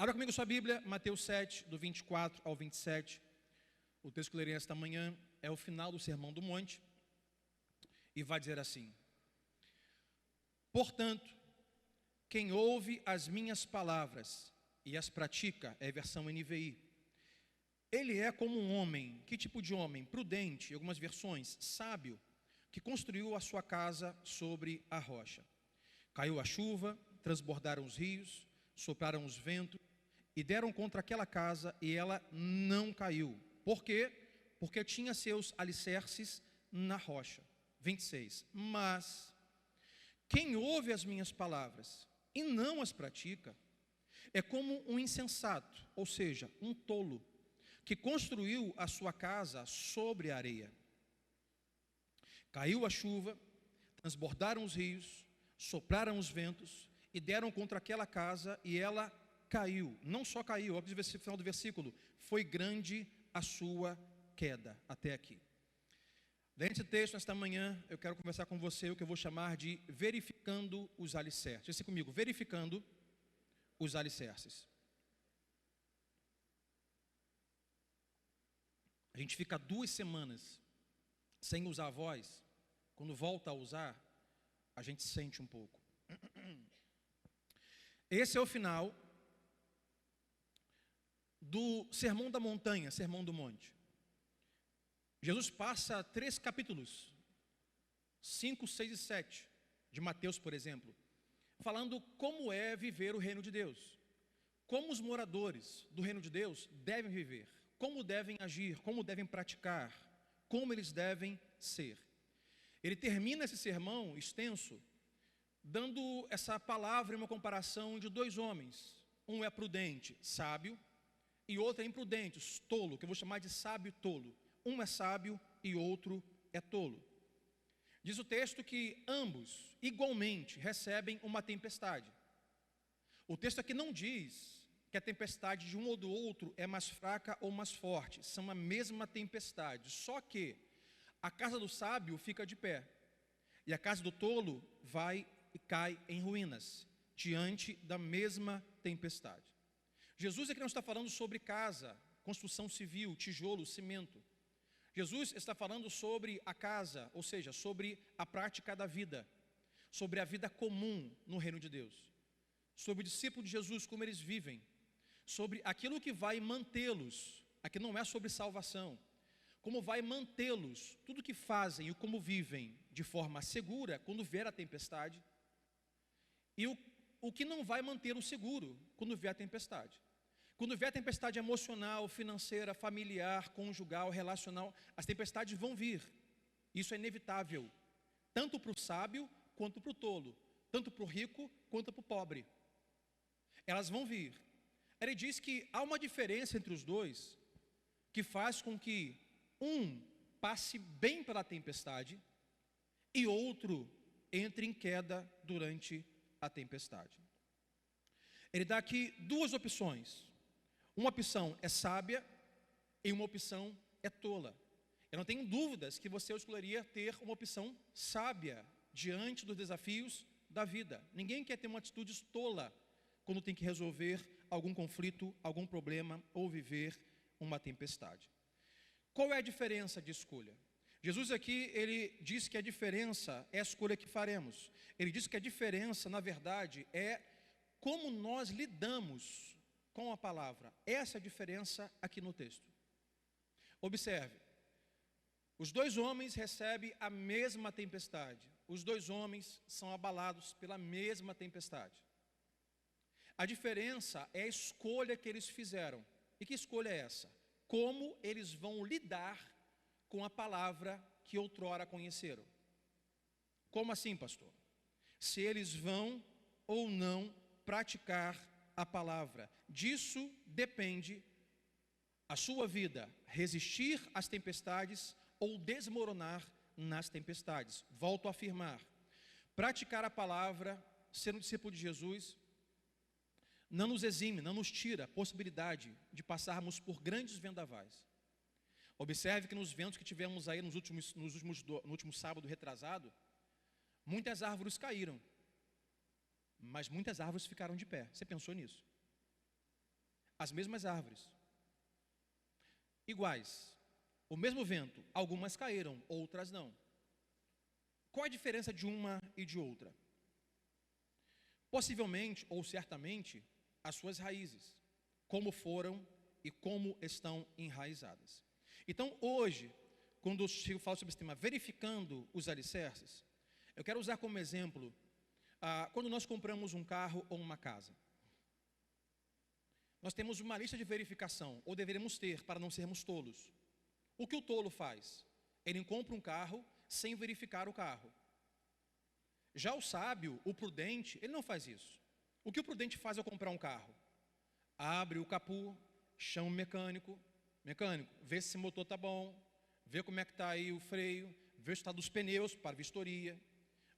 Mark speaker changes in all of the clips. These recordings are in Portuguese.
Speaker 1: Abra comigo sua Bíblia, Mateus 7, do 24 ao 27. O texto que eu lerei esta manhã é o final do Sermão do Monte. E vai dizer assim: portanto, quem ouve as minhas palavras e as pratica, é a versão NVI, ele é como um homem. Que tipo de homem? Prudente, em algumas versões, sábio, que construiu a sua casa sobre a rocha. Caiu a chuva, transbordaram os rios, sopraram os ventos, e deram contra aquela casa, e ela não caiu. Por quê? Porque tinha seus alicerces na rocha. 26. Mas quem ouve as minhas palavras e não as pratica, é como um insensato, ou seja, um tolo, que construiu a sua casa sobre a areia. Caiu a chuva, transbordaram os rios, sopraram os ventos, e deram contra aquela casa, e ela caiu. Não só caiu, olha o final do versículo, foi grande a sua queda. Até aqui. Dentro desse texto, nesta manhã, eu quero conversar com você o que eu vou chamar de verificando os alicerces. Diga comigo, verificando os alicerces. A gente fica 2 semanas sem usar a voz. Quando volta a usar, a gente sente um pouco. Esse é o final do Sermão da Montanha, Sermão do Monte. Jesus passa 3 capítulos, 5, 6 e 7, de Mateus, por exemplo, falando como é viver o reino de Deus, como os moradores do reino de Deus devem viver, como devem agir, como devem praticar, como eles devem ser. Ele termina esse sermão extenso, dando essa palavra em uma comparação de 2 homens. Um é prudente, sábio, e outro é imprudente, tolo, que eu vou chamar de sábio e tolo. Um é sábio e outro é tolo. Diz o texto que ambos, igualmente, recebem uma tempestade. O texto aqui não diz que a tempestade de um ou do outro é mais fraca ou mais forte. São a mesma tempestade, só que a casa do sábio fica de pé, e a casa do tolo vai e cai em ruínas, diante da mesma tempestade. Jesus aqui não está falando sobre casa, construção civil, tijolo, cimento. Jesus está falando sobre a casa, ou seja, sobre a prática da vida, sobre a vida comum no reino de Deus, sobre o discípulo de Jesus, como eles vivem, sobre aquilo que vai mantê-los. Aqui não é sobre salvação, como vai mantê-los, tudo que fazem e como vivem de forma segura quando vier a tempestade, e o que não vai manter-o seguro quando vier a tempestade. Quando vier a tempestade emocional, financeira, familiar, conjugal, relacional, as tempestades vão vir. Isso é inevitável, tanto para o sábio quanto para o tolo, tanto para o rico quanto para o pobre. Elas vão vir. Ele diz que há uma diferença entre os dois, que faz com que um passe bem pela tempestade e outro entre em queda durante a tempestade. Ele dá aqui 2 opções. Uma opção é sábia e uma opção é tola. Eu não tenho dúvidas que você escolheria ter uma opção sábia diante dos desafios da vida. Ninguém quer ter uma atitude tola quando tem que resolver algum conflito, algum problema ou viver uma tempestade. Qual é a diferença de escolha? Jesus aqui, ele diz que a diferença é a escolha que faremos. Ele diz que a diferença, na verdade, é como nós lidamos com a palavra. Essa é a diferença aqui no texto. Observe, os 2 homens recebem a mesma tempestade. Os 2 homens são abalados pela mesma tempestade. A diferença é a escolha que eles fizeram. E que escolha é essa? Como eles vão lidar com a palavra que outrora conheceram. Como assim, pastor? Se eles vão ou não praticar a palavra. Disso depende a sua vida, resistir às tempestades ou desmoronar nas tempestades. Volto a afirmar, praticar a palavra, ser um discípulo de Jesus, não nos exime, não nos tira a possibilidade de passarmos por grandes vendavais. Observe que nos ventos que tivemos aí no último sábado retrasado, muitas árvores caíram, mas muitas árvores ficaram de pé. Você pensou nisso? as mesmas árvores, iguais, o mesmo vento, algumas caíram, outras não. Qual a diferença de uma e de outra? Possivelmente, ou certamente, as suas raízes, como foram e como estão enraizadas. Então, hoje, quando o Chico fala sobre esse tema, verificando os alicerces, eu quero usar como exemplo, quando nós compramos um carro ou uma casa. Nós temos uma lista de verificação, ou deveremos ter, para não sermos tolos. O que o tolo faz? Ele compra um carro sem verificar o carro. Já o sábio, o prudente, ele não faz isso. O que o prudente faz ao comprar um carro? Abre o capô, chama o mecânico, vê se esse motor está bom, vê como é que está aí o freio, vê se está dos pneus para vistoria,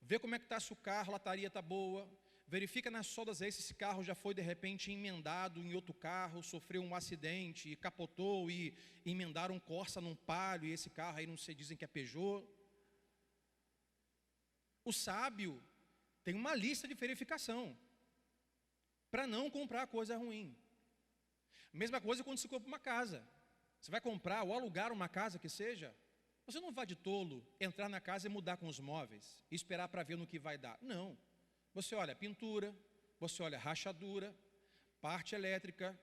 Speaker 1: vê como é que está se o carro, a lataria está boa, verifica nas soldas aí se esse carro já foi de repente emendado em outro carro, sofreu um acidente e capotou e emendaram um Corsa num Palio e esse carro aí não sei, dizem que é Peugeot. O sábio tem uma lista de verificação para não comprar coisa ruim. Mesma coisa quando se compra uma casa. Você vai comprar ou alugar uma casa que seja, você não vai de tolo entrar na casa e mudar com os móveis e esperar para ver no que vai dar. Não. Você olha pintura, você olha rachadura, parte elétrica,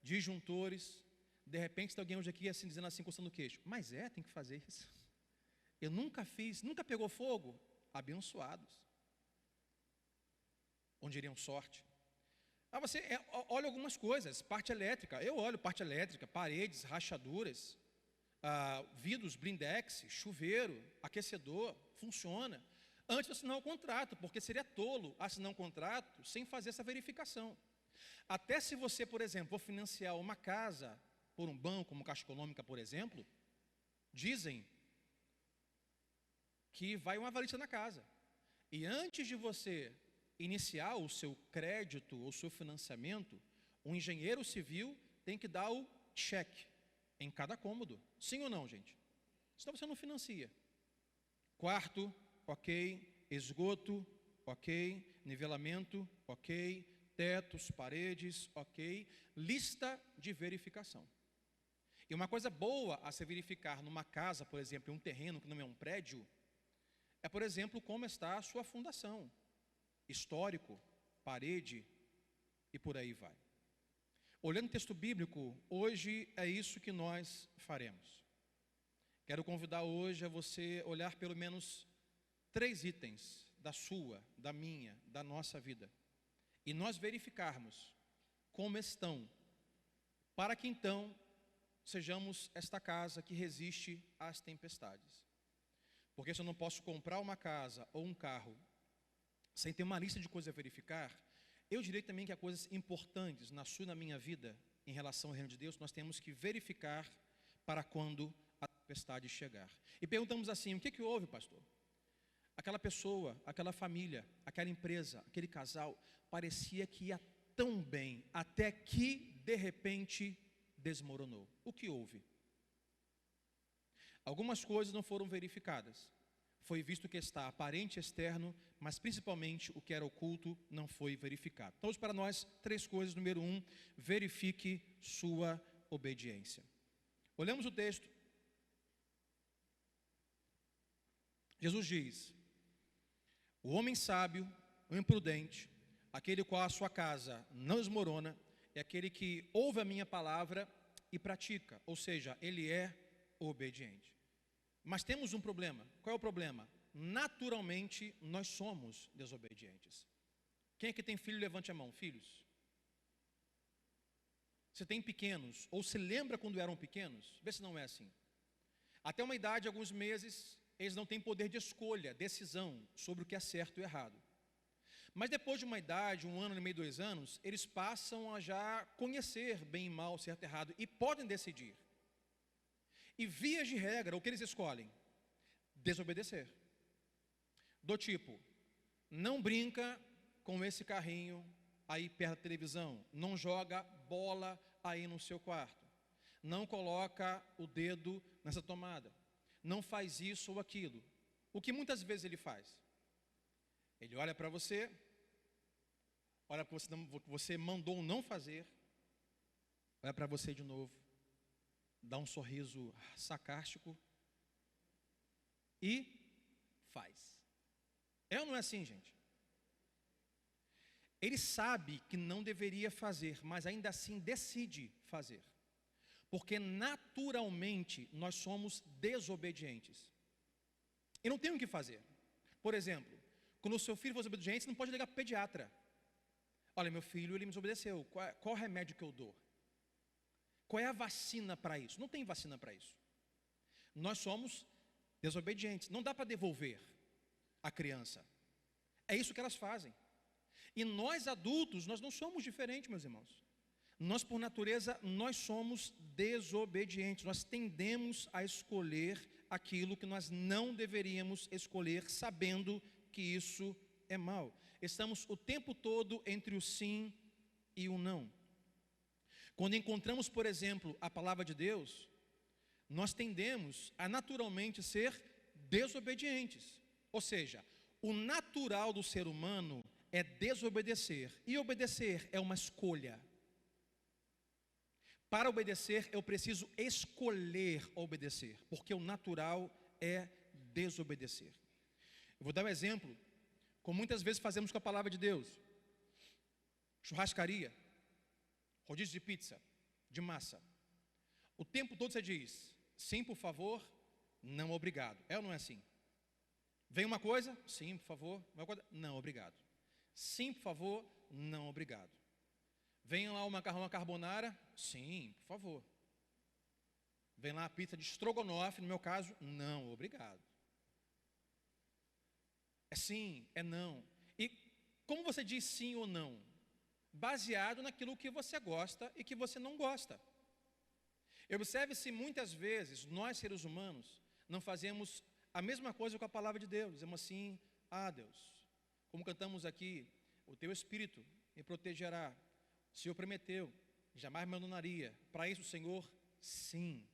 Speaker 1: disjuntores. De repente tem alguém hoje aqui assim, dizendo assim, coçando o queixo. Mas tem que fazer isso. Eu nunca fiz, nunca pegou fogo. Abençoados. Onde iriam sorte. Você olha algumas coisas, parte elétrica. Eu olho parte elétrica, paredes, rachaduras, vidros, blindex, chuveiro, aquecedor, funciona. Antes de assinar o contrato, porque seria tolo assinar um contrato sem fazer essa verificação. Até se você, por exemplo, for financiar uma casa por um banco, como Caixa Econômica, por exemplo, dizem que vai uma avalista na casa. E antes de você iniciar o seu crédito ou seu financiamento, o engenheiro civil tem que dar o cheque em cada cômodo. Sim ou não, gente? Senão você não financia. Quarto, ok. Esgoto, ok. Nivelamento, ok. Tetos, paredes, ok. Lista de verificação. E uma coisa boa a se verificar numa casa, por exemplo, em um terreno que não é um prédio, é, por exemplo, como está a sua fundação, histórico, parede e por aí vai. Olhando o texto bíblico, hoje é isso que nós faremos. Quero convidar hoje a você olhar pelo menos 3 itens da sua, da minha, da nossa vida. E nós verificarmos como estão, para que então sejamos esta casa que resiste às tempestades. Porque se eu não posso comprar uma casa ou um carro sem ter uma lista de coisas a verificar, eu diria também que há coisas importantes na sua e na minha vida em relação ao reino de Deus, nós temos que verificar para quando a tempestade chegar. E perguntamos assim, o que houve, pastor? Aquela pessoa, aquela família, aquela empresa, aquele casal, parecia que ia tão bem, até que, de repente, desmoronou. O que houve? Algumas coisas não foram verificadas. Foi visto o que está aparente e externo, mas principalmente o que era oculto não foi verificado. Então, para nós, 3 coisas. Número 1, verifique sua obediência. Olhamos o texto. Jesus diz: o homem sábio, o imprudente, aquele qual a sua casa não desmorona, é aquele que ouve a minha palavra e pratica, ou seja, ele é obediente. Mas temos um problema. Qual é o problema? Naturalmente, nós somos desobedientes. Quem é que tem filho, levante a mão. Filhos. Você tem pequenos, ou se lembra quando eram pequenos? Vê se não é assim. Até uma idade, alguns meses, eles não têm poder de escolha, decisão sobre o que é certo e errado. Mas depois de uma idade, 1 ano e meio, 2 anos, eles passam a já conhecer bem e mal, certo e errado, e podem decidir. E vias de regra, o que eles escolhem? Desobedecer. Do tipo, não brinca com esse carrinho aí perto da televisão, não joga bola aí no seu quarto, não coloca o dedo nessa tomada, não faz isso ou aquilo. O que muitas vezes ele faz? Ele olha para você, olha para você mandou não fazer, olha para você de novo, dá um sorriso sarcástico e faz. É ou não é assim, gente? Ele sabe que não deveria fazer, mas ainda assim decide fazer. Porque naturalmente nós somos desobedientes. E não tem o que fazer. Por exemplo, quando o seu filho for desobediente, você não pode ligar para o pediatra. Olha, meu filho, ele me desobedeceu. Qual o remédio que eu dou? Qual é a vacina para isso? Não tem vacina para isso. Nós somos desobedientes. Não dá para devolver a criança. É isso que elas fazem. E nós adultos, nós não somos diferentes, meus irmãos. Nós, por natureza, nós somos desobedientes. Nós tendemos a escolher aquilo que nós não deveríamos escolher, sabendo que isso é mal. Estamos o tempo todo entre o sim e o não. Quando encontramos, por exemplo, a palavra de Deus, nós tendemos a naturalmente ser desobedientes. Ou seja, o natural do ser humano é desobedecer. E obedecer é uma escolha. Para obedecer, eu preciso escolher obedecer, porque o natural é desobedecer. Eu vou dar um exemplo, como muitas vezes fazemos com a palavra de Deus. Churrascaria, rodízio de pizza, de massa. O tempo todo você diz, sim, por favor, não, obrigado. É ou não é assim? Vem uma coisa, sim, por favor, não, obrigado. Sim, por favor, não, obrigado. Vem lá o macarrão à carbonara, sim, por favor. Vem lá a pizza de estrogonofe, no meu caso, não, obrigado. É sim, é não. E como você diz sim ou não? Baseado naquilo que você gosta e que você não gosta. Observe se muitas vezes nós seres humanos não fazemos a mesma coisa com a palavra de Deus. Dizemos assim, Deus, como cantamos aqui, o teu Espírito me protegerá. O Senhor prometeu, jamais me abandonaria. Para isso, Senhor, sim.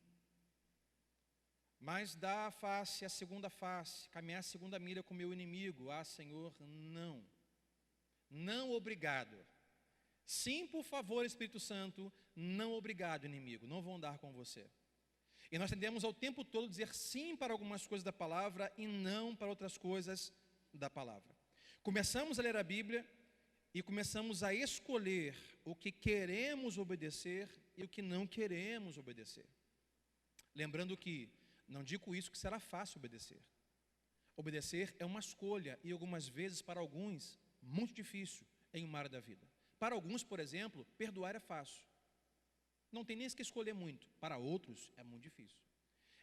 Speaker 1: Mas dá a face, a segunda face, caminhar a segunda milha com o meu inimigo. Senhor, não. Não, obrigado. Sim, por favor, Espírito Santo, não, obrigado, inimigo. Não vou andar com você. E nós tendemos ao tempo todo dizer sim para algumas coisas da palavra e não para outras coisas da palavra. Começamos a ler a Bíblia e começamos a escolher o que queremos obedecer e o que não queremos obedecer. Lembrando que, não digo isso que será fácil obedecer. Obedecer é uma escolha e algumas vezes para alguns, muito difícil em uma área da vida. Para alguns, por exemplo, perdoar é fácil. Não tem nem que escolher muito. Para outros, é muito difícil.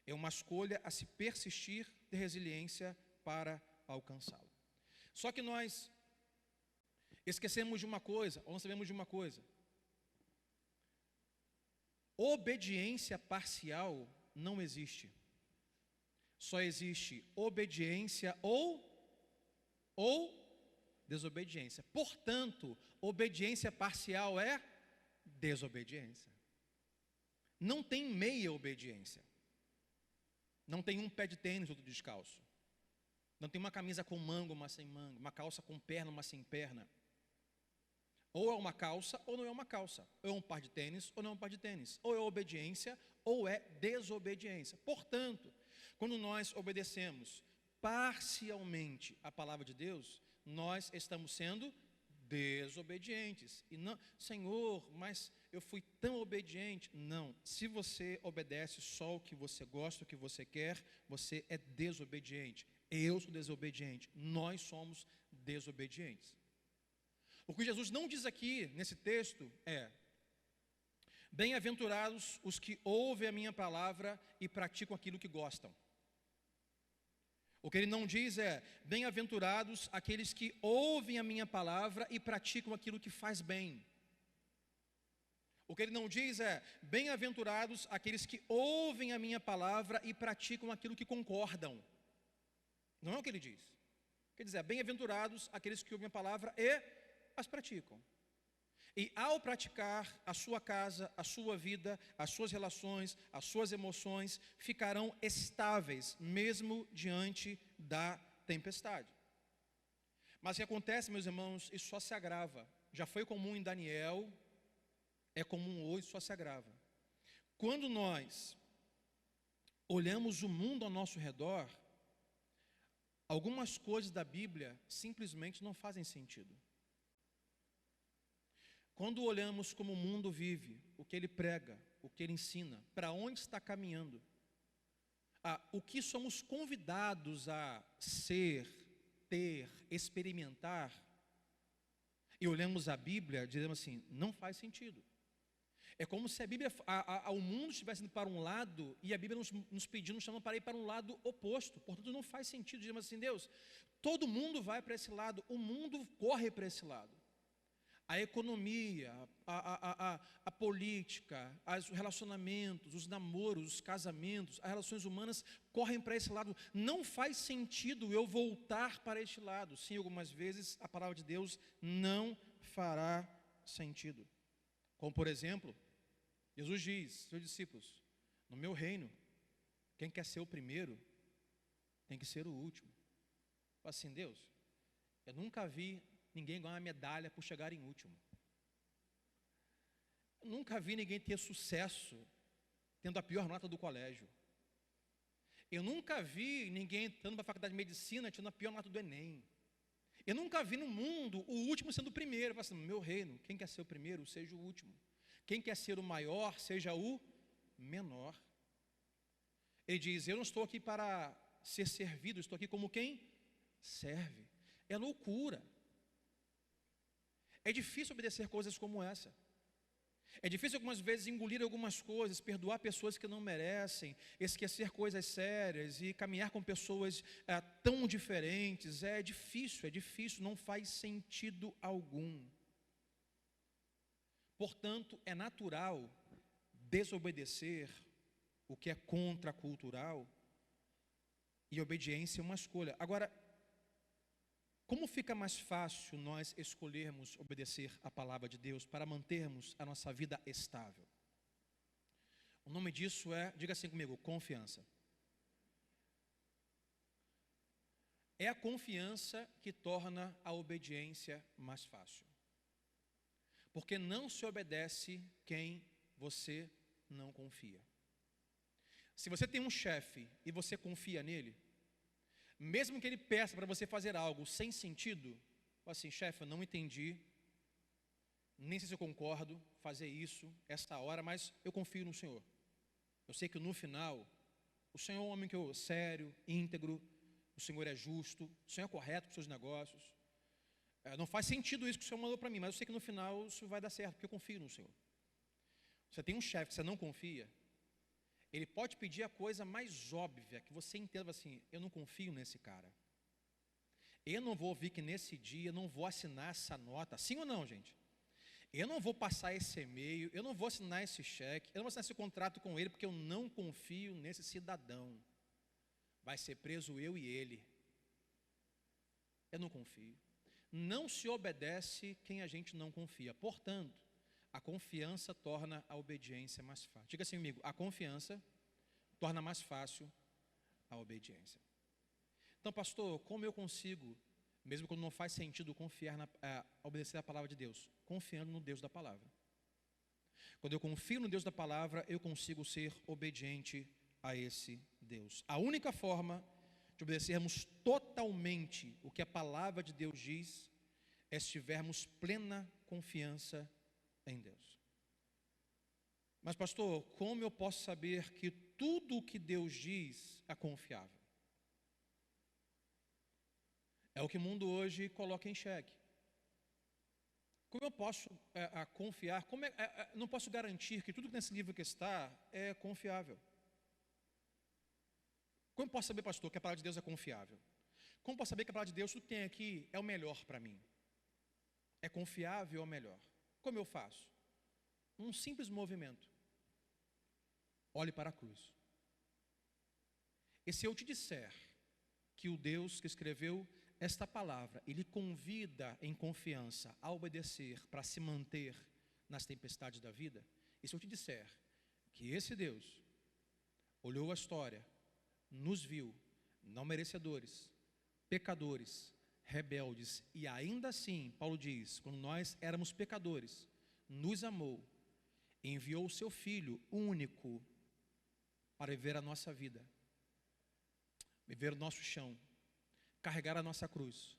Speaker 1: É uma escolha a se persistir, ter resiliência para alcançá-la. Só que nós esquecemos de uma coisa, ou não sabemos de uma coisa. Obediência parcial não existe. Só existe obediência ou desobediência. Portanto, obediência parcial é desobediência. Não tem meia obediência. Não tem um pé de tênis, outro descalço. Não tem uma camisa com manga, uma sem manga. Uma calça com perna, uma sem perna. Ou é uma calça ou não é uma calça. Ou é um par de tênis ou não é um par de tênis. Ou é obediência ou é desobediência. Portanto, quando nós obedecemos parcialmente a palavra de Deus, nós estamos sendo desobedientes. E não, Senhor, mas eu fui tão obediente. Não, se você obedece só o que você gosta, o que você quer, você é desobediente. Eu sou desobediente, nós somos desobedientes. O que Jesus não diz aqui nesse texto é: bem-aventurados os que ouvem a minha palavra e praticam aquilo que gostam. O que ele não diz é: bem-aventurados aqueles que ouvem a minha palavra e praticam aquilo que faz bem. O que ele não diz é: bem-aventurados aqueles que ouvem a minha palavra e praticam aquilo que concordam. Não é o que ele diz. Quer dizer, bem-aventurados aqueles que ouvem a palavra e as praticam. E ao praticar, a sua casa, a sua vida, as suas relações, as suas emoções ficarão estáveis, mesmo diante da tempestade. Mas o que acontece, meus irmãos, isso só se agrava. Já foi comum em Daniel, é como um oi, só se agrava. Quando nós olhamos o mundo ao nosso redor, algumas coisas da Bíblia simplesmente não fazem sentido. Quando olhamos como o mundo vive, o que ele prega, o que ele ensina, para onde está caminhando, o que somos convidados a ser, ter, experimentar, e olhamos a Bíblia, dizemos assim, não faz sentido. É como se a Bíblia, o mundo estivesse indo para um lado e a Bíblia nos pedindo, nos chamando para ir para um lado oposto. Portanto, não faz sentido. Dizemos assim, Deus, todo mundo vai para esse lado, o mundo corre para esse lado. A economia, a política, os relacionamentos, os namoros, os casamentos, as relações humanas correm para esse lado. Não faz sentido eu voltar para este lado. Sim, algumas vezes a palavra de Deus não fará sentido. Como, por exemplo, Jesus diz, seus discípulos, no meu reino, quem quer ser o primeiro, tem que ser o último. Assim, Deus, eu nunca vi ninguém ganhar uma medalha por chegar em último. Eu nunca vi ninguém ter sucesso tendo a pior nota do colégio. Eu nunca vi ninguém entrando para a faculdade de medicina tendo a pior nota do Enem. Eu nunca vi no mundo o último sendo o primeiro. Assim, no meu reino, quem quer ser o primeiro, seja o último. Quem quer ser o maior, seja o menor. Ele diz, eu não estou aqui para ser servido, estou aqui como quem serve. É loucura. É difícil obedecer coisas como essa. É difícil algumas vezes engolir algumas coisas, perdoar pessoas que não merecem, esquecer coisas sérias e caminhar com pessoas tão diferentes. É difícil, não faz sentido algum. Portanto, é natural desobedecer o que é contracultural e obediência é uma escolha. Agora, como fica mais fácil nós escolhermos obedecer a palavra de Deus para mantermos a nossa vida estável? O nome disso é, diga assim comigo, confiança. É a confiança que torna a obediência mais fácil. Porque não se obedece quem você não confia. Se você tem um chefe e você confia nele, mesmo que ele peça para você fazer algo sem sentido, assim, chefe, eu não entendi, nem sei se eu concordo fazer isso, esta hora, mas eu confio no Senhor. Eu sei que no final, o Senhor é um homem sério, íntegro, o Senhor é justo, o Senhor é correto com os seus negócios. Não faz sentido isso que o Senhor mandou para mim, mas eu sei que no final isso vai dar certo, porque eu confio no Senhor. Você tem um chefe que você não confia, ele pode pedir a coisa mais óbvia, que você entenda assim, eu não confio nesse cara. Eu não vou ouvir que nesse dia, não vou assinar essa nota, sim ou não, gente? Eu não vou passar esse e-mail, eu não vou assinar esse cheque, eu não vou assinar esse contrato com ele, porque eu não confio nesse cidadão. Vai ser preso eu e ele. Eu não confio. Não se obedece quem a gente não confia. Portanto, a confiança torna a obediência mais fácil. Diga assim comigo, a confiança torna mais fácil a obediência. Então, pastor, como eu consigo, mesmo quando não faz sentido confiar obedecer a palavra de Deus? Confiando no Deus da palavra. Quando eu confio no Deus da palavra, eu consigo ser obediente a esse Deus. A única forma de obedecermos totalmente o que a palavra de Deus diz é se tivermos plena confiança em Deus. Mas pastor, como eu posso saber que tudo o que Deus diz é confiável? É o que o mundo hoje coloca em xeque. Como eu posso confiar? Não posso garantir que tudo que nesse livro que está é confiável. Como posso saber, pastor, que a palavra de Deus é confiável? Como posso saber que a palavra de Deus, tudo que tem aqui, é o melhor para mim? É confiável ou melhor? Como eu faço? Um simples movimento. Olhe para a cruz. E se eu te disser que o Deus que escreveu esta palavra, Ele convida em confiança a obedecer para se manter nas tempestades da vida, e se eu te disser que esse Deus olhou a história, nos viu, não merecedores, pecadores, rebeldes, e ainda assim, Paulo diz, quando nós éramos pecadores, nos amou, enviou o seu Filho único para viver a nossa vida, viver o nosso chão, carregar a nossa cruz,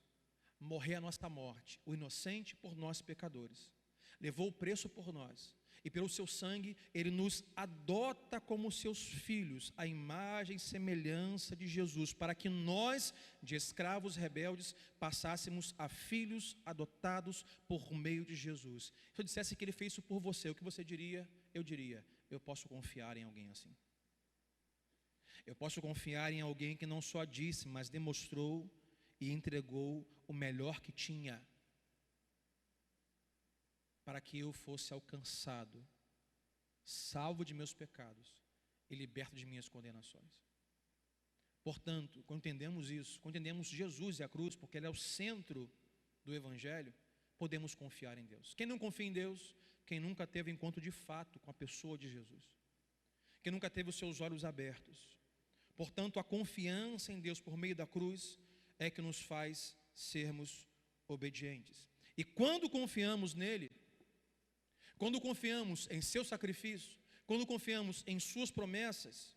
Speaker 1: morrer a nossa morte, o inocente por nós pecadores, levou o preço por nós, e pelo seu sangue Ele nos adota como seus filhos, a imagem e semelhança de Jesus, para que nós, de escravos rebeldes, passássemos a filhos adotados por meio de Jesus. Se eu dissesse que Ele fez isso por você, o que você diria? Eu diria, eu posso confiar em alguém assim. Eu posso confiar em alguém que não só disse, mas demonstrou e entregou o melhor que tinha, para que eu fosse alcançado, salvo de meus pecados e liberto de minhas condenações. Portanto, quando entendemos isso, quando entendemos Jesus e a cruz, porque Ele é o centro do Evangelho, podemos confiar em Deus. Quem não confia em Deus, quem nunca teve encontro de fato com a pessoa de Jesus, quem nunca teve os seus olhos abertos. Portanto, a confiança em Deus por meio da cruz é que nos faz sermos obedientes. E quando confiamos nele, quando confiamos em seu sacrifício, quando confiamos em suas promessas,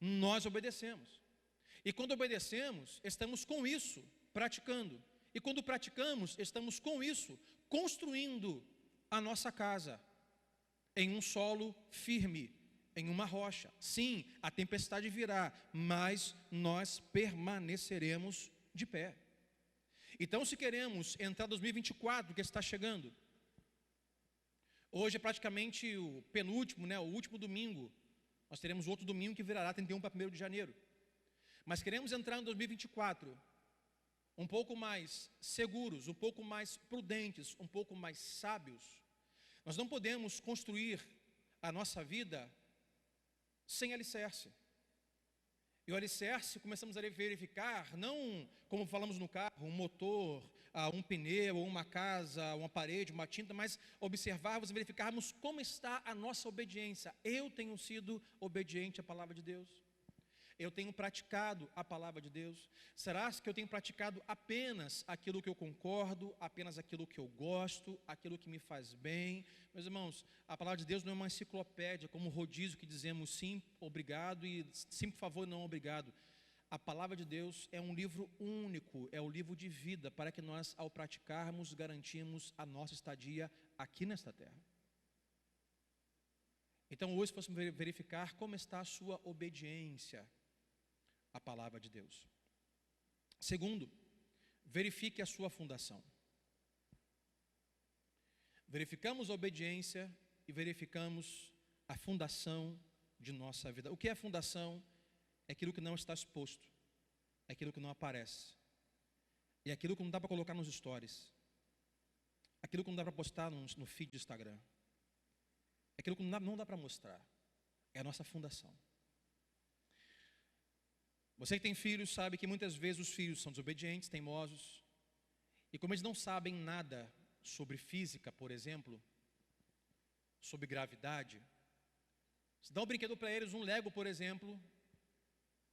Speaker 1: nós obedecemos. E quando obedecemos, estamos com isso praticando. E quando praticamos, estamos com isso construindo a nossa casa em um solo firme, em uma rocha. Sim, a tempestade virá, mas nós permaneceremos de pé. Então, se queremos entrar em 2024, que está chegando, hoje é praticamente o penúltimo, o último domingo. Nós teremos outro domingo que virará 31 para 1º de janeiro. Mas queremos entrar em 2024 um pouco mais seguros, um pouco mais prudentes, um pouco mais sábios. Nós não podemos construir a nossa vida sem alicerce. E o alicerce começamos a verificar, não como falamos no carro, um motor, um pneu, uma casa, uma parede, uma tinta, mas observarmos e verificarmos como está a nossa obediência. Eu tenho sido obediente à palavra de Deus? Eu tenho praticado a palavra de Deus? Será que eu tenho praticado apenas aquilo que eu concordo, apenas aquilo que eu gosto, aquilo que me faz bem? Meus irmãos, a palavra de Deus não é uma enciclopédia, como um rodízio que dizemos sim, obrigado, e sim, por favor, não, obrigado. A palavra de Deus é um livro único, é o livro de vida, para que nós, ao praticarmos, garantimos a nossa estadia aqui nesta terra. Então, hoje, fôssemos verificar como está a sua obediência a palavra de Deus. Segundo, verifique a sua fundação. Verificamos a obediência e verificamos a fundação de nossa vida. O que é fundação? É aquilo que não está exposto, é aquilo que não aparece, é aquilo que não dá para colocar nos stories, aquilo que não dá para postar no feed do Instagram, é aquilo que não dá para mostrar, é a nossa fundação. Você que tem filhos sabe que muitas vezes os filhos são desobedientes, teimosos, e como eles não sabem nada sobre física, por exemplo, sobre gravidade, se dá um brinquedo para eles, um Lego, por exemplo,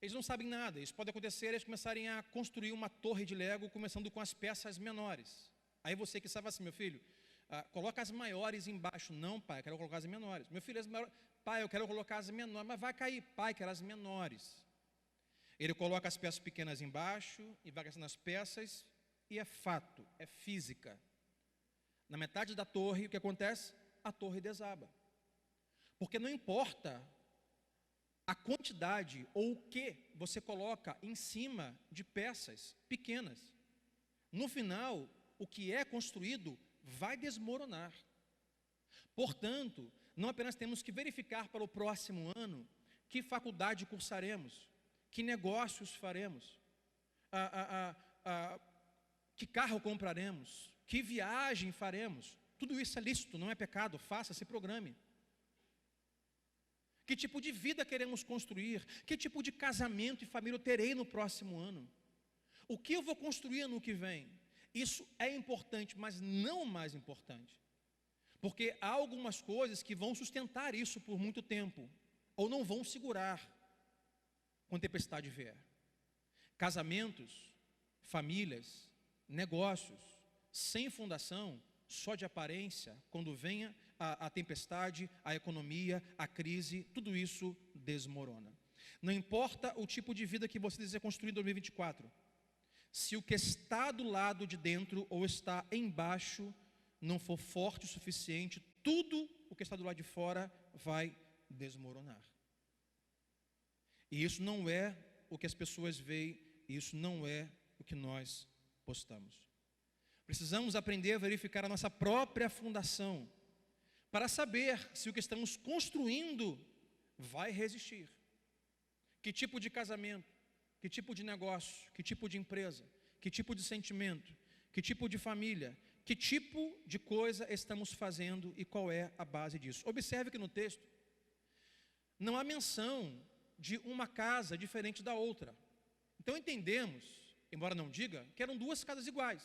Speaker 1: eles não sabem nada. Isso pode acontecer, eles começarem a construir uma torre de Lego, começando com as peças menores. Aí você que sabe assim, meu filho, coloca as maiores embaixo. Não, pai, eu quero colocar as menores. Meu filho, pai, eu quero colocar as menores, mas vai cair. Pai, quero as menores. Ele coloca as peças pequenas embaixo e vai gastando as peças, e é fato, é física. Na metade da torre, o que acontece? A torre desaba. Porque não importa a quantidade ou o que você coloca em cima de peças pequenas. No final, o que é construído vai desmoronar. Portanto, não apenas temos que verificar para o próximo ano que faculdade cursaremos, que negócios faremos, que carro compraremos, que viagem faremos. Tudo isso é lícito, não é pecado, faça, se programe. Que tipo de vida queremos construir? Que tipo de casamento e família eu terei no próximo ano? O que eu vou construir ano que vem? Isso é importante, mas não o mais importante. Porque há algumas coisas que vão sustentar isso por muito tempo, ou não vão segurar quando a tempestade vier. Casamentos, famílias, negócios, sem fundação, só de aparência, quando a tempestade, a economia, a crise, tudo isso desmorona. Não importa o tipo de vida que você deseja construir em 2024, se o que está do lado de dentro ou está embaixo não for forte o suficiente, tudo o que está do lado de fora vai desmoronar. E isso não é o que as pessoas veem, isso não é o que nós postamos. Precisamos aprender a verificar a nossa própria fundação, para saber se o que estamos construindo vai resistir. Que tipo de casamento, que tipo de negócio, que tipo de empresa, que tipo de sentimento, que tipo de família, que tipo de coisa estamos fazendo e qual é a base disso. Observe que no texto não há menção de uma casa diferente da outra. Então entendemos, embora não diga, que eram duas casas iguais.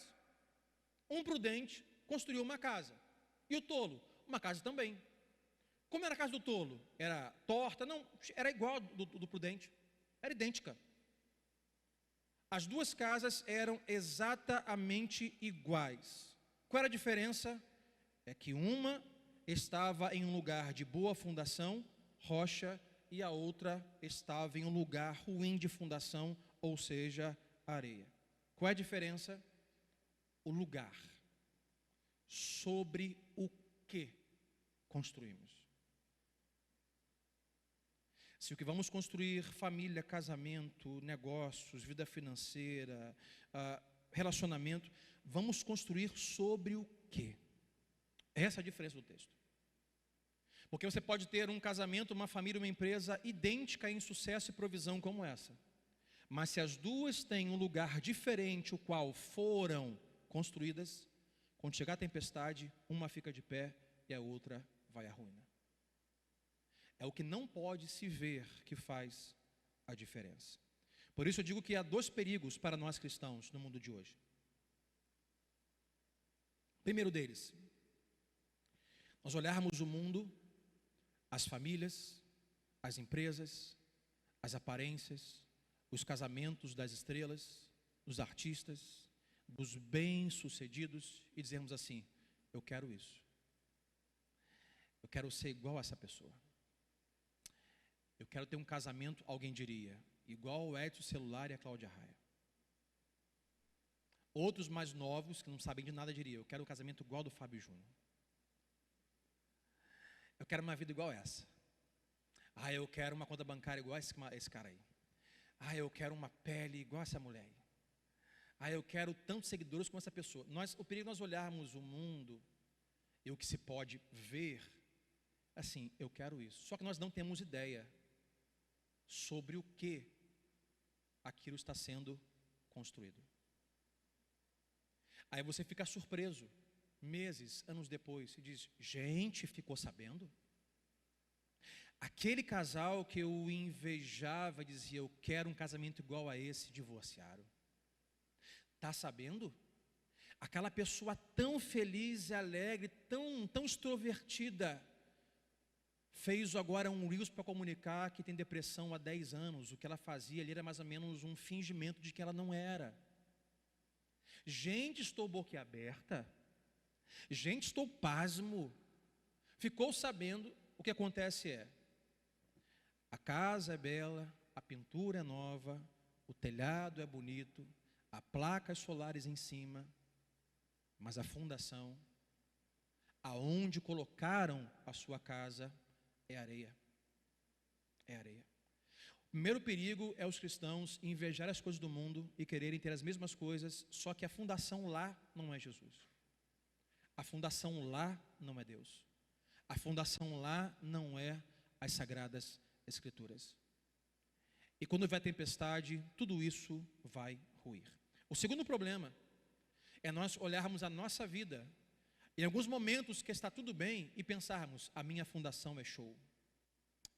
Speaker 1: Um prudente construiu uma casa, e o tolo, uma casa também. Como era a casa do tolo? Era torta? Não, era igual do prudente, era idêntica. As duas casas eram exatamente iguais. Qual era a diferença? É que uma estava em um lugar de boa fundação, rocha, e a outra estava em um lugar ruim de fundação, ou seja, areia. Qual é a diferença? O lugar. Sobre o que construímos. Se o que vamos construir, família, casamento, negócios, vida financeira, relacionamento, vamos construir sobre o quê? Essa é a diferença do texto. Porque você pode ter um casamento, uma família, uma empresa idêntica em sucesso e provisão como essa. Mas se as duas têm um lugar diferente, o qual foram construídas, quando chegar a tempestade, uma fica de pé e a outra vai à ruína. É o que não pode se ver que faz a diferença. Por isso eu digo que há dois perigos para nós cristãos no mundo de hoje. Primeiro deles, nós olharmos o mundo, as famílias, as empresas, as aparências, os casamentos das estrelas, dos artistas, dos bem-sucedidos e dizermos assim: eu quero isso. Eu quero ser igual a essa pessoa. Eu quero ter um casamento, alguém diria, igual o Edson Celular e a Cláudia Raia. Outros mais novos, que não sabem de nada, diriam: eu quero um casamento igual ao do Fábio Júnior. Eu quero uma vida igual a essa. Eu quero uma conta bancária igual a esse cara aí. Eu quero uma pele igual a essa mulher aí. Eu quero tantos seguidores como essa pessoa. O perigo é nós olharmos o mundo e o que se pode ver, assim, eu quero isso. Só que nós não temos ideia sobre o que aquilo está sendo construído. Aí você fica surpreso, meses, anos depois, e diz: gente, ficou sabendo? Aquele casal que eu invejava, dizia: eu quero um casamento igual a esse, divorciaram. Está sabendo? Aquela pessoa tão feliz e alegre, tão extrovertida, fez agora um Reels para comunicar que tem depressão há 10 anos. O que ela fazia ali era mais ou menos um fingimento de que ela não era. Gente, estou boquiaberta. Gente, estou pasmo. Ficou sabendo, o que acontece é: a casa é bela, a pintura é nova, o telhado é bonito, há placas solares em cima, mas a fundação, aonde colocaram a sua casa, é areia. É areia. O primeiro perigo é os cristãos invejar as coisas do mundo e quererem ter as mesmas coisas, só que a fundação lá não é Jesus. A fundação lá não é Deus. A fundação lá não é as Sagradas Escrituras. E quando vier tempestade, tudo isso vai ruir. O segundo problema é nós olharmos a nossa vida, em alguns momentos que está tudo bem, e pensarmos: a minha fundação é show,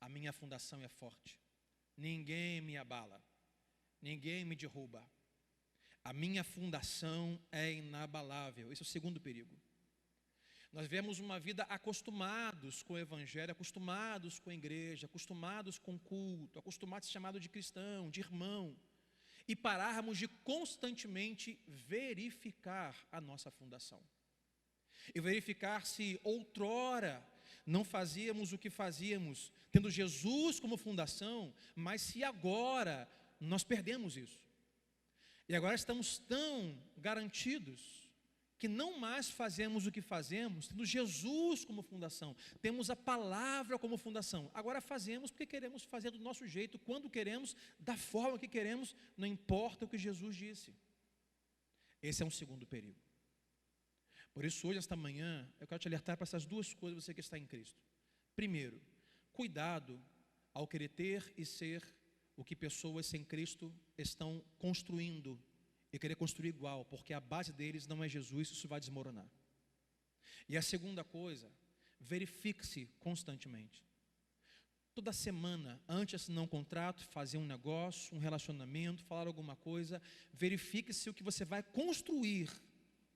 Speaker 1: a minha fundação é forte, ninguém me abala, ninguém me derruba, a minha fundação é inabalável. Esse é o segundo perigo. Nós vemos uma vida acostumados com o evangelho, acostumados com a igreja, acostumados com o culto, acostumados a ser chamado de cristão, de irmão, e pararmos de constantemente verificar a nossa fundação. e verificar se outrora não fazíamos o que fazíamos, tendo Jesus como fundação, mas se agora nós perdemos isso. E agora estamos tão garantidos que não mais fazemos o que fazemos, tendo Jesus como fundação, temos a palavra como fundação. Agora fazemos porque queremos fazer do nosso jeito, quando queremos, da forma que queremos, não importa o que Jesus disse. Esse é um segundo perigo. Por isso, hoje, esta manhã, eu quero te alertar para essas duas coisas, você que está em Cristo. Primeiro, cuidado ao querer ter e ser o que pessoas sem Cristo estão construindo e querer construir igual, porque a base deles não é Jesus, isso vai desmoronar. E a segunda coisa, verifique-se constantemente. Toda semana, antes de assinar um contrato, fazer um negócio, um relacionamento, falar alguma coisa, verifique se o que você vai construir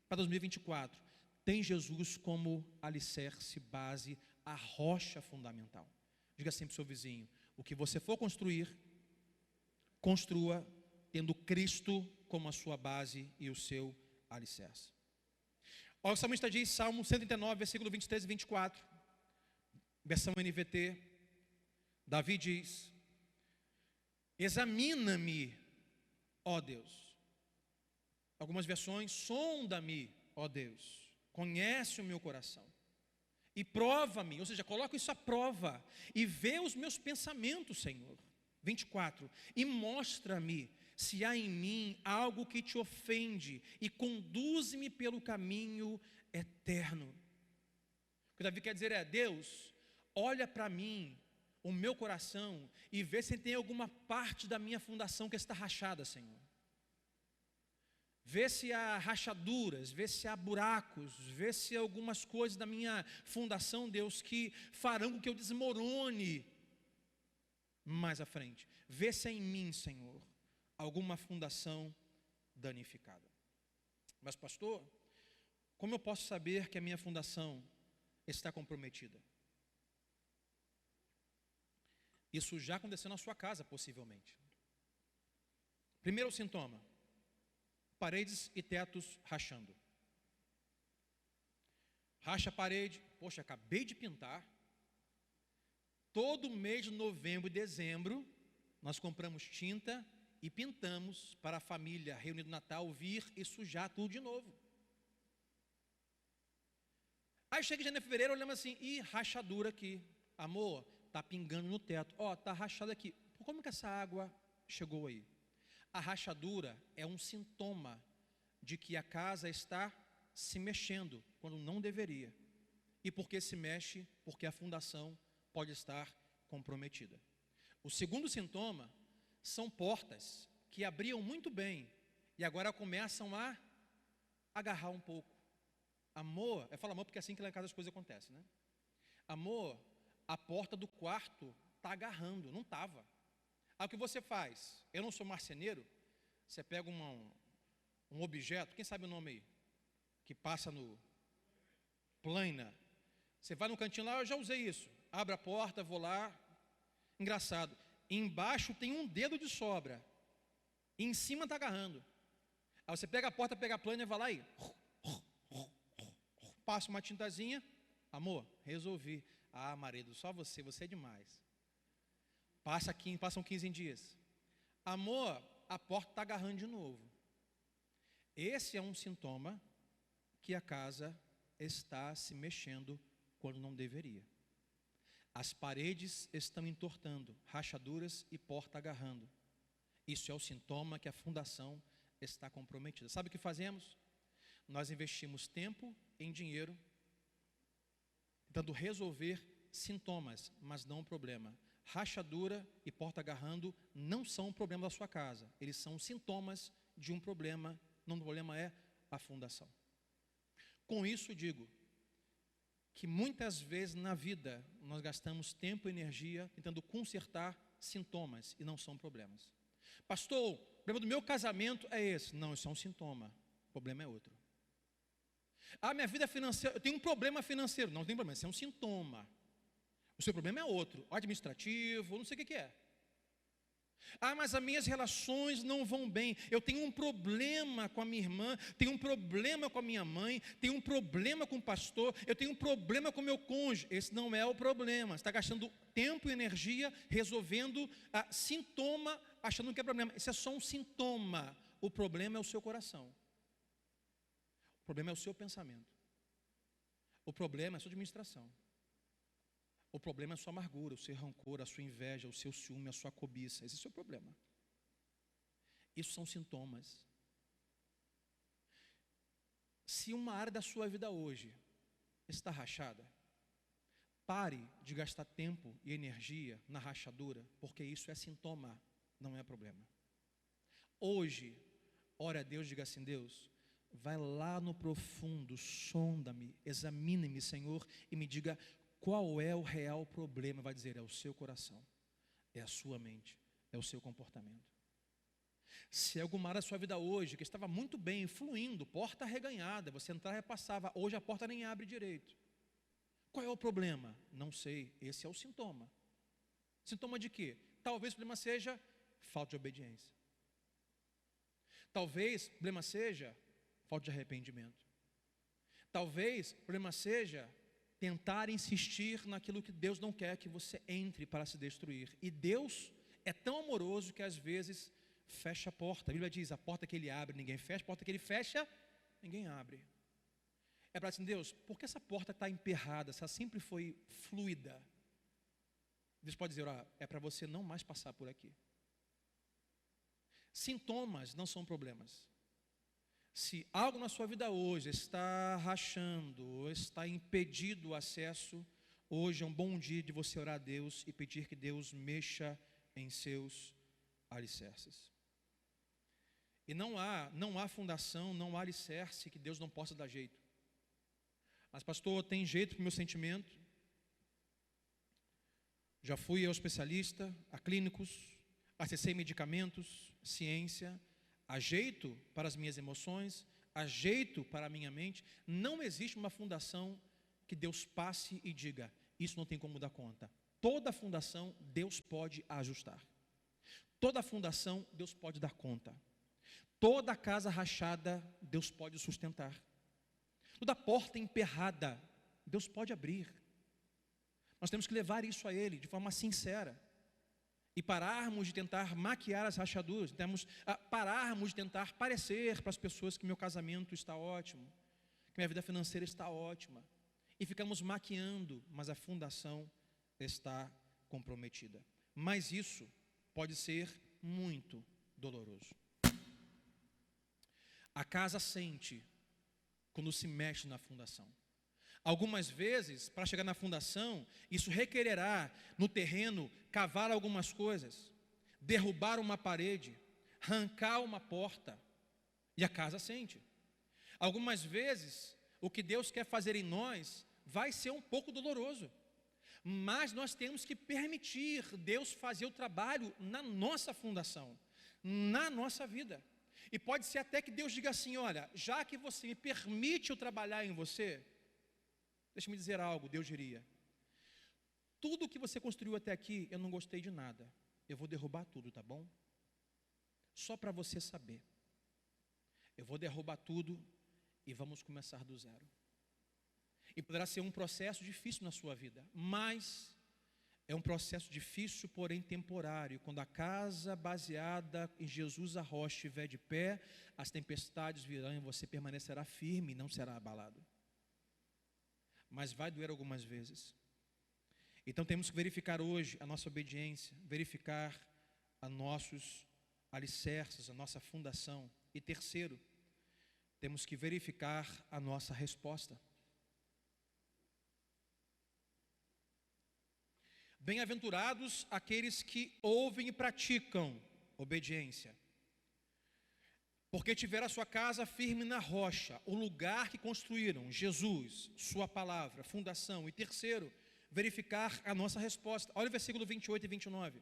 Speaker 1: para 2024 tem Jesus como alicerce, base, a rocha fundamental. Diga assim para o seu vizinho: o que você for construir, construa tendo Cristo como a sua base e o seu alicerce. Olha o salmista diz, Salmo 139, versículo 23 e 24, versão NVT, Davi diz: examina-me, ó Deus. Algumas versões, sonda-me, ó Deus, conhece o meu coração e prova-me, ou seja, coloca isso à prova e vê os meus pensamentos, Senhor. 24, e mostra-me se há em mim algo que te ofende e conduze-me pelo caminho eterno. O que Davi quer dizer é: Deus, olha para mim, o meu coração, e vê se tem alguma parte da minha fundação que está rachada, Senhor. Vê se há rachaduras, vê se há buracos, vê se há algumas coisas da minha fundação, Deus, que farão com que eu desmorone mais à frente. Vê se há em mim, Senhor, alguma fundação danificada. Mas, pastor, como eu posso saber que a minha fundação está comprometida? Isso já aconteceu na sua casa, possivelmente. Primeiro sintoma: paredes e tetos rachando. Racha a parede, poxa, acabei de pintar. Todo mês de novembro e dezembro, nós compramos tinta e pintamos para a família reunida no Natal vir e sujar tudo de novo. Aí chega em janeiro, fevereiro, olhamos assim, ih, rachadura aqui. Amor, está pingando no teto. Ó, está rachado aqui. Como que essa água chegou aí? A rachadura é um sintoma de que a casa está se mexendo, quando não deveria. E por que se mexe? Porque a fundação pode estar comprometida. O segundo sintoma são portas que abriam muito bem e agora começam a agarrar um pouco. Amor, eu falo amor porque é assim que lá em casa as coisas acontecem, né? Amor, a porta do quarto está agarrando, não estava. Aí o que você faz? Eu não sou marceneiro, você pega um objeto, quem sabe o nome aí? Que passa no plana. Você vai no cantinho lá, eu já usei isso. Abre a porta, vou lá. Engraçado, embaixo tem um dedo de sobra. E em cima está agarrando. Aí você pega a porta, pega a plana e vai lá e passa uma tintazinha. Amor, resolvi. Ah, marido, só você é demais. Passam 15 dias. Amor, a porta está agarrando de novo. Esse é um sintoma que a casa está se mexendo quando não deveria. As paredes estão entortando, rachaduras e porta agarrando. Isso é o sintoma que a fundação está comprometida. Sabe o que fazemos? Nós investimos tempo em dinheiro, tentando resolver sintomas, mas não o problema. Rachadura e porta agarrando não são o problema da sua casa. Eles são sintomas de um problema. Não, o problema é a fundação. Com isso digo que muitas vezes na vida nós gastamos tempo e energia tentando consertar sintomas e não são problemas. Pastor, o problema do meu casamento é esse. Não, isso é um sintoma. O problema é outro. Ah, minha vida financeira, eu tenho um problema financeiro. Não tem problema, isso é um sintoma. O seu problema é outro, administrativo, não sei o que é. Ah, mas as minhas relações não vão bem. Eu tenho um problema com a minha irmã, tenho um problema com a minha mãe, tenho um problema com o pastor, eu tenho um problema com o meu cônjuge. Esse não é o problema. Você está gastando tempo e energia resolvendo sintoma, achando que é problema. Esse é só um sintoma. O problema é o seu coração. O problema é o seu pensamento. O problema é a sua administração. O problema é a sua amargura, o seu rancor, a sua inveja, o seu ciúme, a sua cobiça. Esse é o seu problema. Isso são sintomas. Se uma área da sua vida hoje está rachada, pare de gastar tempo e energia na rachadura, porque isso é sintoma, não é problema. Hoje, ore a Deus, diga assim: Deus, vai lá no profundo, sonda-me, examine-me, Senhor, e me diga qual é o real problema. Vai dizer: é o seu coração, é a sua mente, é o seu comportamento. Se alguma área da sua vida hoje, que estava muito bem, fluindo, porta arreganhada, você entrava e passava, hoje a porta nem abre direito. Qual é o problema? Não sei, esse é o sintoma. Sintoma de quê? Talvez o problema seja falta de obediência. Talvez o problema seja falta de arrependimento. Talvez o problema seja tentar insistir naquilo que Deus não quer que você entre para se destruir. E Deus é tão amoroso que às vezes fecha a porta. A Bíblia diz: a porta que Ele abre, ninguém fecha. A porta que Ele fecha, ninguém abre. É para dizer: Deus, por que essa porta está emperrada? Se ela sempre foi fluida. Deus pode dizer: é para você não mais passar por aqui. Sintomas não são problemas. Se algo na sua vida hoje está rachando, ou está impedido o acesso, hoje é um bom dia de você orar a Deus e pedir que Deus mexa em seus alicerces. E não há fundação, não há alicerce que Deus não possa dar jeito. Mas pastor, tem jeito para o meu sentimento? Já fui ao especialista, a clínicos, acessei medicamentos, ciência, há jeito para as minhas emoções, há jeito para a minha mente. Não existe uma fundação que Deus passe e diga: isso não tem como dar conta. Toda fundação Deus pode ajustar. Toda fundação Deus pode dar conta. Toda casa rachada Deus pode sustentar. Toda porta emperrada Deus pode abrir. Nós temos que levar isso a Ele de forma sincera. E pararmos de tentar maquiar as rachaduras, pararmos de tentar parecer para as pessoas que meu casamento está ótimo, que minha vida financeira está ótima, e ficamos maquiando, mas a fundação está comprometida. Mas isso pode ser muito doloroso. A casa sente quando se mexe na fundação. Algumas vezes, para chegar na fundação, isso requererá no terreno cavar algumas coisas, derrubar uma parede, arrancar uma porta, e a casa sente. Algumas vezes, o que Deus quer fazer em nós vai ser um pouco doloroso, mas nós temos que permitir Deus fazer o trabalho na nossa fundação, na nossa vida. E pode ser até que Deus diga assim: olha, já que você me permite eu trabalhar em você, deixa-me dizer algo. Deus diria: tudo que você construiu até aqui, eu não gostei de nada, eu vou derrubar tudo, tá bom? Só para você saber, eu vou derrubar tudo e vamos começar do zero. E poderá ser um processo difícil na sua vida, mas é um processo difícil, porém temporário. Quando a casa baseada em Jesus a rocha estiver de pé, as tempestades virão e você permanecerá firme e não será abalado. Mas vai doer algumas vezes. Então temos que verificar hoje a nossa obediência, verificar a nossos alicerces, a nossa fundação. E terceiro, temos que verificar a nossa resposta. Bem-aventurados aqueles que ouvem e praticam obediência, porque tiveram a sua casa firme na rocha, o lugar que construíram, Jesus, sua palavra, fundação. E terceiro, verificar a nossa resposta. Olha o versículo 28 e 29.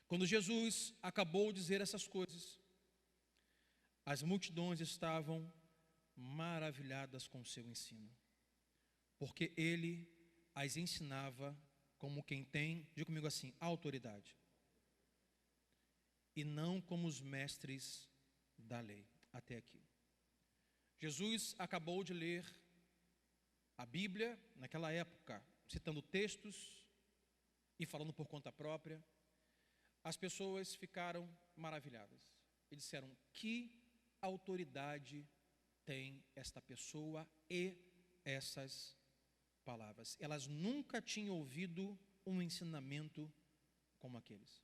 Speaker 1: Quando Jesus acabou de dizer essas coisas, as multidões estavam maravilhadas com o seu ensino, porque ele as ensinava como quem tem, diga comigo assim, autoridade. e não como os mestres da lei. Até aqui. Jesus acabou de ler a Bíblia, naquela época, citando textos e falando por conta própria. As pessoas ficaram maravilhadas e disseram: que autoridade tem esta pessoa e essas palavras? Elas nunca tinham ouvido um ensinamento como aqueles.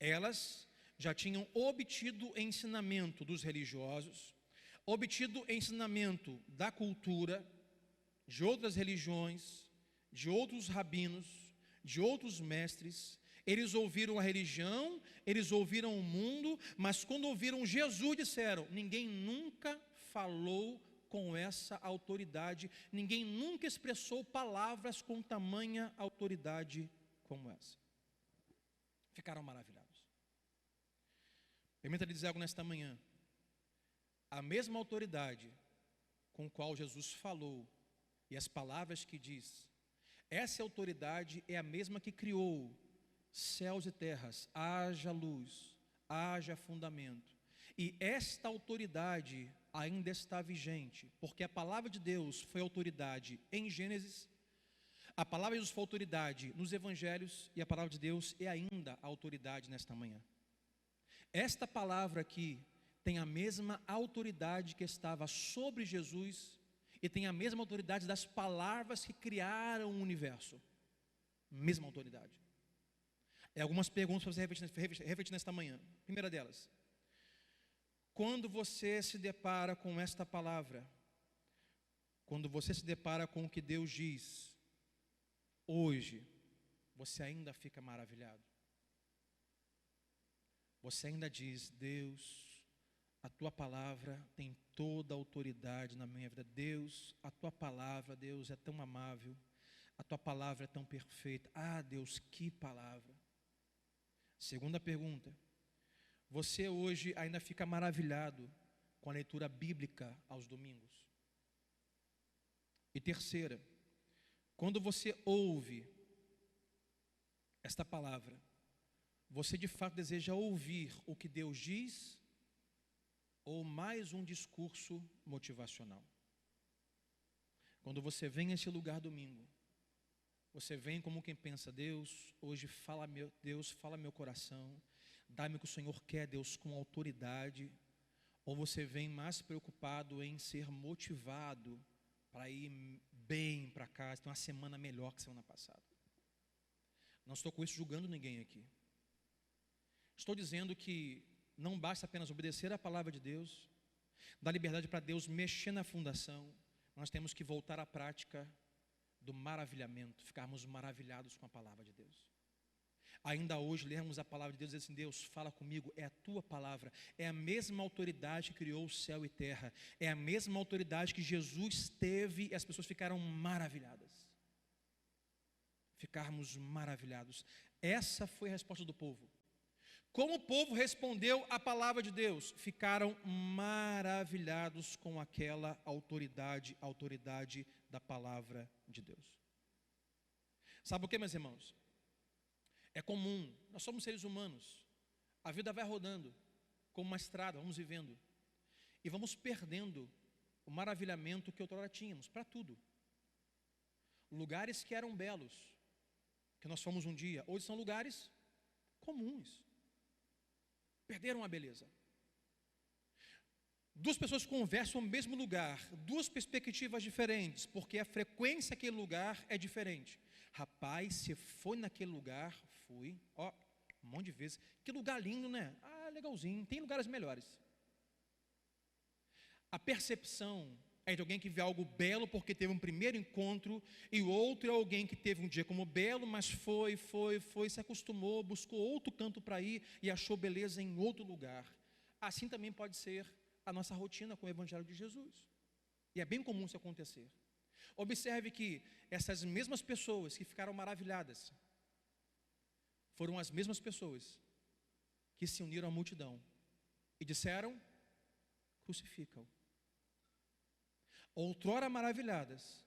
Speaker 1: Elas já tinham obtido ensinamento dos religiosos, obtido ensinamento da cultura, de outras religiões, de outros rabinos, de outros mestres. Eles ouviram a religião, eles ouviram o mundo, mas quando ouviram Jesus disseram: ninguém nunca falou com essa autoridade, ninguém nunca expressou palavras com tamanha autoridade como essa. Ficaram maravilhados. Permita-lhe dizer algo nesta manhã. A mesma autoridade com qual Jesus falou e as palavras que diz, essa autoridade é a mesma que criou céus e terras, haja luz, haja fundamento. E esta autoridade ainda está vigente, porque a palavra de Deus foi autoridade em Gênesis, a palavra de Deus foi autoridade nos evangelhos, e a palavra de Deus é ainda a autoridade nesta manhã. Esta palavra aqui tem a mesma autoridade que estava sobre Jesus e tem a mesma autoridade das palavras que criaram o universo. Mesma autoridade. Algumas perguntas para você refletir nesta manhã. Primeira delas: quando você se depara com esta palavra, quando você se depara com o que Deus diz, hoje, você ainda fica maravilhado? Você ainda diz: Deus, a tua palavra tem toda a autoridade na minha vida. Deus, a tua palavra, Deus, é tão amável. A tua palavra é tão perfeita. Ah, Deus, que palavra. Segunda pergunta: você hoje ainda fica maravilhado com a leitura bíblica aos domingos? E terceira, quando você ouve esta palavra, você de fato deseja ouvir o que Deus diz ou mais um discurso motivacional? Quando você vem a esse lugar domingo, você vem como quem pensa: Deus, hoje fala meu coração, dá-me o que o Senhor quer, Deus, com autoridade. Ou você vem mais preocupado em ser motivado para ir bem para casa, ter uma semana melhor que a semana passada? Não estou com isso julgando ninguém aqui. Estou dizendo que não basta apenas obedecer a palavra de Deus, dar liberdade para Deus mexer na fundação. Nós temos que voltar à prática do maravilhamento, ficarmos maravilhados com a palavra de Deus. Ainda hoje lermos a palavra de Deus e dizer assim: Deus, fala comigo, é a tua palavra, é a mesma autoridade que criou o céu e terra, é a mesma autoridade que Jesus teve, e as pessoas ficaram maravilhadas. Ficarmos maravilhados. Essa foi a resposta do povo. Como o povo respondeu à palavra de Deus? Ficaram maravilhados com aquela autoridade, a autoridade da palavra de Deus. Sabe o que, meus irmãos? É comum, nós somos seres humanos, a vida vai rodando como uma estrada, vamos vivendo, e vamos perdendo o maravilhamento que outrora tínhamos, para tudo. Lugares que eram belos, que nós fomos um dia, hoje são lugares comuns. Perderam a beleza. Duas pessoas conversam no mesmo lugar, duas perspectivas diferentes, porque a frequência daquele lugar é diferente. Rapaz, você foi naquele lugar? Fui, um monte de vezes. Que lugar lindo, né? Ah, legalzinho, tem lugares melhores. A percepção é de alguém que vê algo belo porque teve um primeiro encontro, e o outro é alguém que teve um dia como belo, mas foi, se acostumou, buscou outro canto para ir e achou beleza em outro lugar. Assim também pode ser a nossa rotina com o Evangelho de Jesus. E é bem comum isso acontecer. Observe que essas mesmas pessoas que ficaram maravilhadas foram as mesmas pessoas que se uniram à multidão e disseram: crucifica-o. Outrora maravilhadas,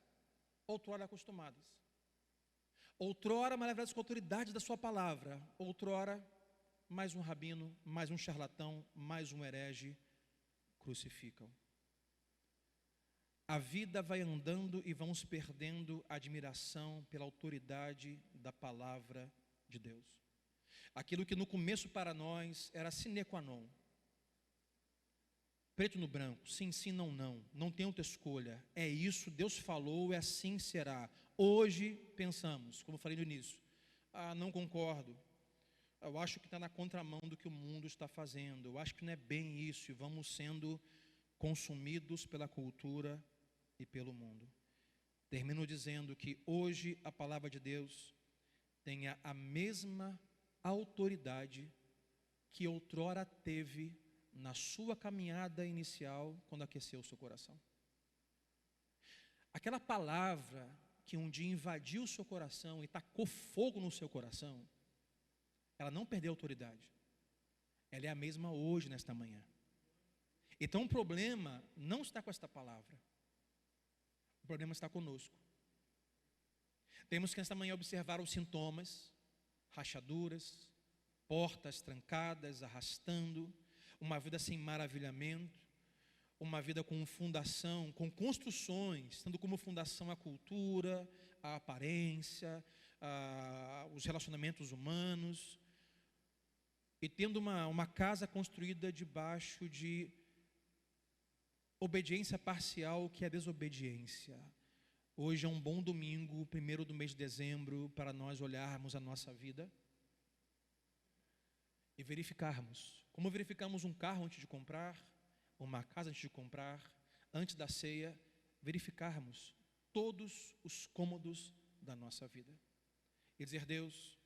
Speaker 1: outrora acostumadas. Outrora maravilhadas com a autoridade da sua palavra, outrora mais um rabino, mais um charlatão, mais um herege crucificam. A vida vai andando e vamos perdendo a admiração pela autoridade da palavra de Deus. Aquilo que no começo para nós era sine qua non, preto no branco, sim, sim, não, não, não tem outra escolha, é isso, Deus falou, é assim será. Hoje pensamos, como eu falei no início, não concordo, eu acho que está na contramão do que o mundo está fazendo, eu acho que não é bem isso, e vamos sendo consumidos pela cultura e pelo mundo. Termino dizendo que hoje a palavra de Deus tenha a mesma autoridade que outrora teve na sua caminhada inicial, quando aqueceu o seu coração. Aquela palavra que um dia invadiu o seu coração e tacou fogo no seu coração, ela não perdeu autoridade. Ela é a mesma hoje, nesta manhã. Então o problema não está com esta palavra. O problema está conosco. Temos que nesta manhã observar os sintomas, rachaduras, portas trancadas, arrastando, uma vida sem maravilhamento, uma vida com fundação, com construções, tendo como fundação a cultura, a aparência, os relacionamentos humanos, e tendo uma casa construída debaixo de obediência parcial, que é desobediência. Hoje é um bom domingo, 1º do mês de dezembro, para nós olharmos a nossa vida e verificarmos. Como verificamos um carro antes de comprar, uma casa antes de comprar, antes da ceia, verificarmos todos os cômodos da nossa vida. E dizer: Deus,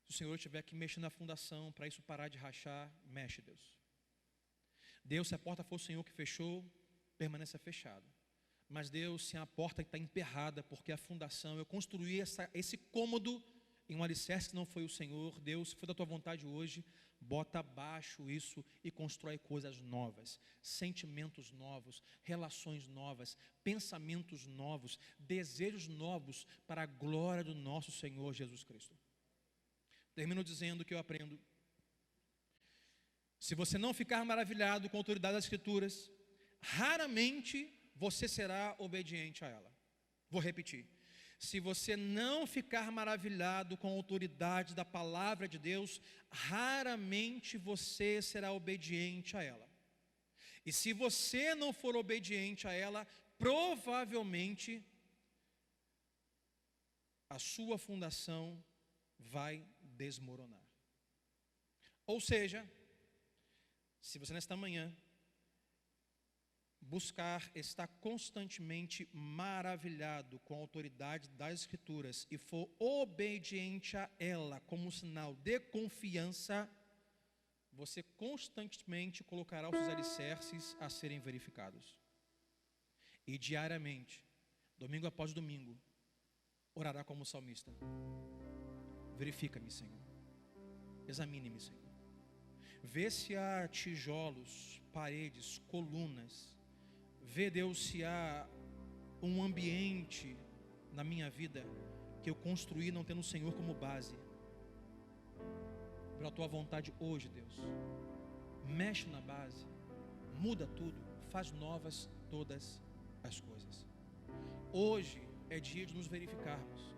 Speaker 1: se o Senhor tiver que mexer na fundação para isso parar de rachar, mexe, Deus. Deus, se a porta for o Senhor que fechou, permaneça fechada. Mas Deus, se a porta está emperrada, porque a fundação, eu construí esse cômodo em um alicerce que não foi o Senhor, Deus, se for da tua vontade hoje, bota abaixo isso e constrói coisas novas, sentimentos novos, relações novas, pensamentos novos, desejos novos para a glória do nosso Senhor Jesus Cristo. Termino dizendo que eu aprendo: se você não ficar maravilhado com a autoridade das Escrituras, raramente você será obediente a ela. Vou repetir: se você não ficar maravilhado com a autoridade da palavra de Deus, raramente você será obediente a ela. E se você não for obediente a ela, provavelmente a sua fundação vai desmoronar. Ou seja, se você nesta manhã buscar estar constantemente maravilhado com a autoridade das Escrituras e for obediente a ela como sinal de confiança, você constantemente colocará os seus alicerces a serem verificados. E diariamente, domingo após domingo, orará como salmista: verifica-me, Senhor, examine-me, Senhor. Vê se há tijolos, paredes, colunas. Vê, Deus, se há um ambiente na minha vida que eu construí não tendo o Senhor como base. Pela tua vontade hoje, Deus, mexe na base, muda tudo, faz novas todas as coisas. Hoje é dia de nos verificarmos,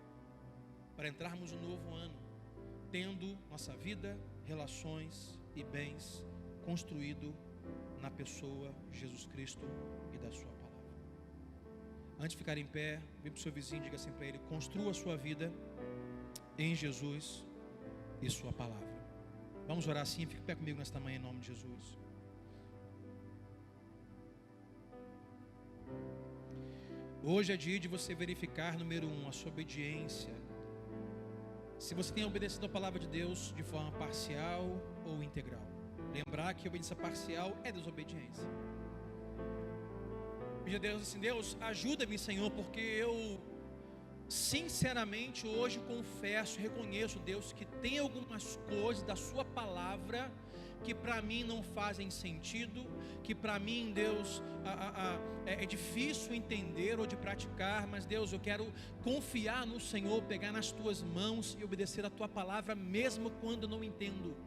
Speaker 1: para entrarmos no novo ano, tendo nossa vida, relações e bens construído na pessoa Jesus Cristo e da sua palavra. Antes de ficar em pé, vem para o seu vizinho e diga assim para ele: construa a sua vida em Jesus e sua palavra. Vamos orar assim, fique em pé comigo nesta manhã em nome de Jesus. Hoje é dia de você verificar, número 1, a sua obediência. Se você tem obedecido a palavra de Deus de forma parcial ou integral. Lembrar que a obediência parcial é desobediência. Pedir a Deus assim: Deus, ajuda-me, Senhor, porque eu sinceramente hoje confesso, reconheço, Deus, que tem algumas coisas da sua palavra que para mim não fazem sentido, que para mim, Deus, é difícil entender ou de praticar, mas Deus, eu quero confiar no Senhor, pegar nas tuas mãos e obedecer a tua palavra mesmo quando não entendo.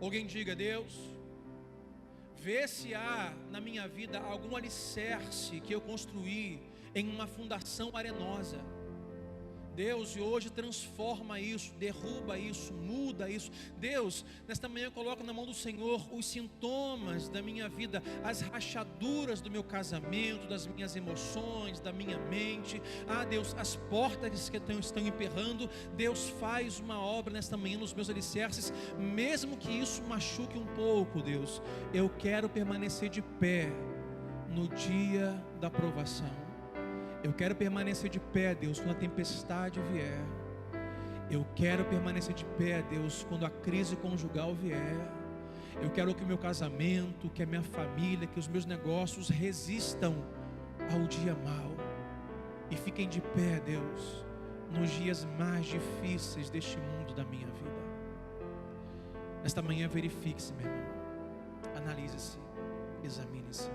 Speaker 1: Alguém diga: Deus, vê se há na minha vida algum alicerce que eu construí em uma fundação arenosa. Deus, e hoje transforma isso, derruba isso, muda isso. Deus, nesta manhã eu coloco na mão do Senhor os sintomas da minha vida, as rachaduras do meu casamento, das minhas emoções, da minha mente. Deus, as portas que estão emperrando. Deus, faz uma obra nesta manhã nos meus alicerces, mesmo que isso machuque um pouco. Deus, eu quero permanecer de pé no dia da provação. Eu quero permanecer de pé, Deus, quando a tempestade vier. Eu quero permanecer de pé, Deus, quando a crise conjugal vier. Eu quero que o meu casamento, que a minha família, que os meus negócios resistam ao dia mau e fiquem de pé, Deus, nos dias mais difíceis deste mundo da minha vida. Nesta manhã verifique-se, meu irmão. Analise-se, examine-se.